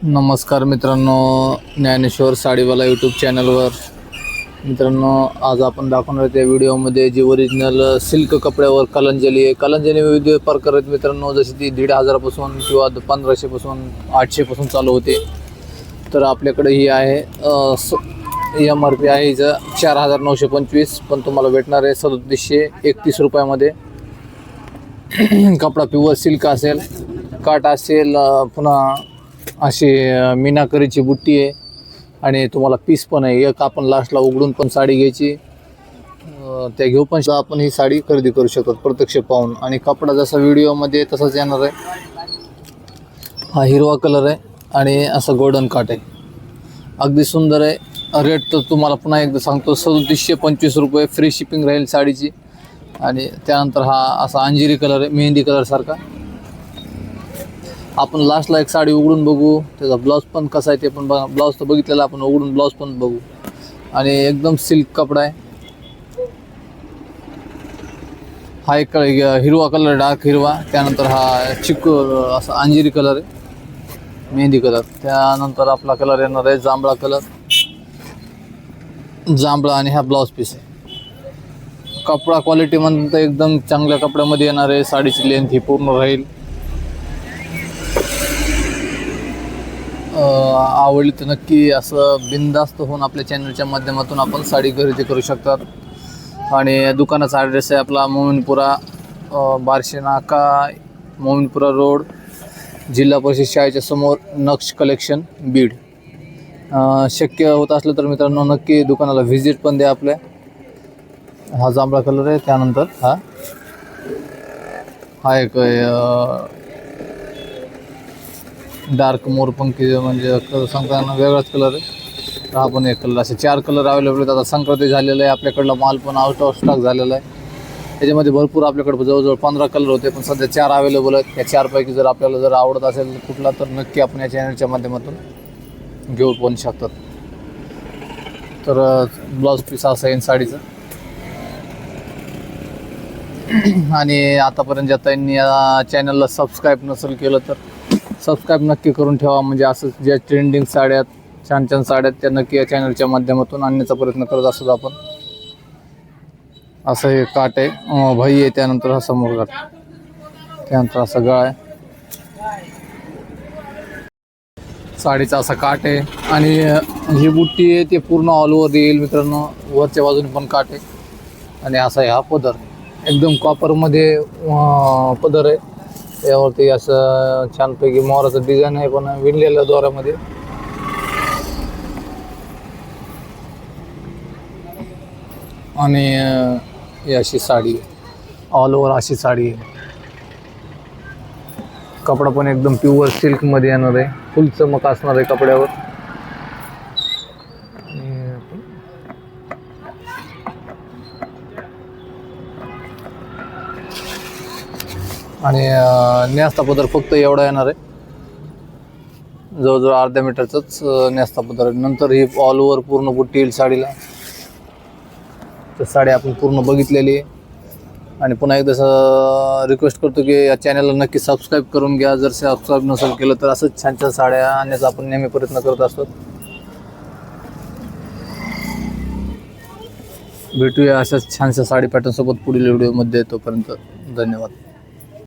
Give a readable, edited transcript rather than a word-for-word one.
नमस्कार मित्रांनो, ज्ञानेश्वर साडीवाला यूट्यूब चॅनलवर मित्रांनो, आज आपण दाखवणार त्या व्हिडिओमध्ये जी ओरिजिनल सिल्क कपड्यावर कलंजली आहे. कलंजली विविध प्रकार आहेत मित्रांनो, जशी ती 1,500 पासून किंवा 1500 पासून 800 पासून चालू होते. तर आपल्याकडे ही आहे MRP आहे हिचं 4,925, पण तुम्हाला भेटणार आहे 3731 रुपयामध्ये. कपडा प्युअर सिल्क असेल, काट असेल, पुन्हा अशी मीनाकरीची बुट्टी आहे आणि तुम्हाला पीस पण आहे. एक आपण लास्टला उघडून पण साडी घ्यायची, त्या घेऊ पण आपण ही साडी खरेदी करू शकतो प्रत्यक्ष पाहून. आणि कपडा जसा व्हिडिओमध्ये तसाच येणार आहे. हा हिरवा कलर आहे आणि असं गोल्डन काट आहे, अगदी सुंदर आहे. रेट तर तुम्हाला पुन्हा एकदा सांगतो, 3725 रुपये. फ्री शिपिंग राहील साडीची. आणि त्यानंतर हा असा अंजिरी कलर आहे, मेहंदी कलरसारखा. आपण लास्टला एक साडी उघडून बघू, त्याचा ब्लाऊज पण कसा आहे ते पण बघा. ब्लाऊज तर बघितलेला आपण, उघडून ब्लाऊज पण बघू. आणि एकदम सिल्क कपडा आहे. हा एक हिरवा कलर, डार्क हिरवा. त्यानंतर हा चिकू असा अंजिरी कलर आहे, मेहंदी कलर. त्यानंतर आपला कलर येणार आहे जांभळा कलर, जांभळा. आणि हा ब्लाऊज पीस आहे. कपडा क्वालिटी म्हणतं एकदम चांगल्या कपड्यामध्ये येणार आहे. साडीची लेंथ ही पूर्ण राहील. आवडली तर नक्की असं बिनधास्त होऊन आपल्या चॅनलच्या माध्यमातून आपण साडी खरेदी करू शकतात. आणि दुकानाचा ॲड्रेस आहे आपला मोमीनपुरा, बार्शी नाका, मोमीनपुरा रोड, जिल्हा परिषद शाळेच्या समोर, नक्ष कलेक्शन, बीड. शक्य होत असलं तर मित्रांनो नक्की दुकानाला व्हिजिट पण द्या आपल्या. हा जांभळा कलर आहे. त्यानंतर हा एक डार्क मोरपंखी, म्हणजे कलर सांगताना वेगळाच कलर आहे. हा पण एक कलर. असे 4 कलर अवेलेबल आहेत. आता संक्रांती झालेलं आहे, आपल्याकडला माल पण आउट ऑफ स्टॉक झालेला आहे. त्याच्यामध्ये भरपूर आपल्याकडे जवळजवळ 15 कलर होते, पण सध्या 4 अवेलेबल आहेत. या 4पैकी जर आपल्याला जर आवडत असेल कुठला, तर नक्की आपण या चॅनलच्या माध्यमातून घेऊ पण शकतात. तर ब्लाऊज पीस असं येईल साडीचं. आणि आतापर्यंत ज्या त्यांनी या चॅनलला सबस्क्राईब नसेल केलं तर सबस्क्राईब नक्की करून ठेवा. म्हणजे असं ज्या ट्रेंडिंग साड्यात, छान छान साड्यात, त्या नक्की या चॅनलच्या माध्यमातून आणण्याचा प्रयत्न करत असतो आपण. असं हे काट आहे, भाई आहे. त्यानंतर हा समोर काट, त्यानंतर असा गळा आहे. साडीचा असा काट आहे. आणि ही बुट्टी आहे ते पूर्ण ऑल ओव्हर येईल मित्रांनो. वरच्या बाजूने पण काट आहे. आणि असा आहे हा पदर, एकदम कॉपरमध्ये पदर आहे. यावरती असं छानपैकी मोराचं डिझाईन आहे, पण विणलेल्या दोऱ्यामध्ये. आणि ही अशी साडी, ऑल ओव्हर अशी साडी आहे. कपडा पण एकदम प्युअर सिल्कमध्ये येणार आहे, फुल चमक असणार आहे कपड्यावर. आणि नेस्ता पदर फक्त एवढा येणार आहे, जवळजवळ अर्ध्या मीटरचाच नेस्ता पदर. नंतर ही ऑल ओव्हर पूर्ण बुट्टी येईल साडीला. तर साडी आपण पूर्ण बघितलेली आहे. आणि पुन्हा एकदा रिक्वेस्ट करतो की या चॅनलला नक्की सबस्क्राईब करून घ्या, जर सबस्क्राईब नसेल केलं तर. असंच छान छान साड्या आणण्याचा आपण नेहमी प्रयत्न करत असतो. भेटूया अशाच छानशा साडी पॅटर्नसोबत पुढील व्हिडिओमध्ये. तोपर्यंत धन्यवाद.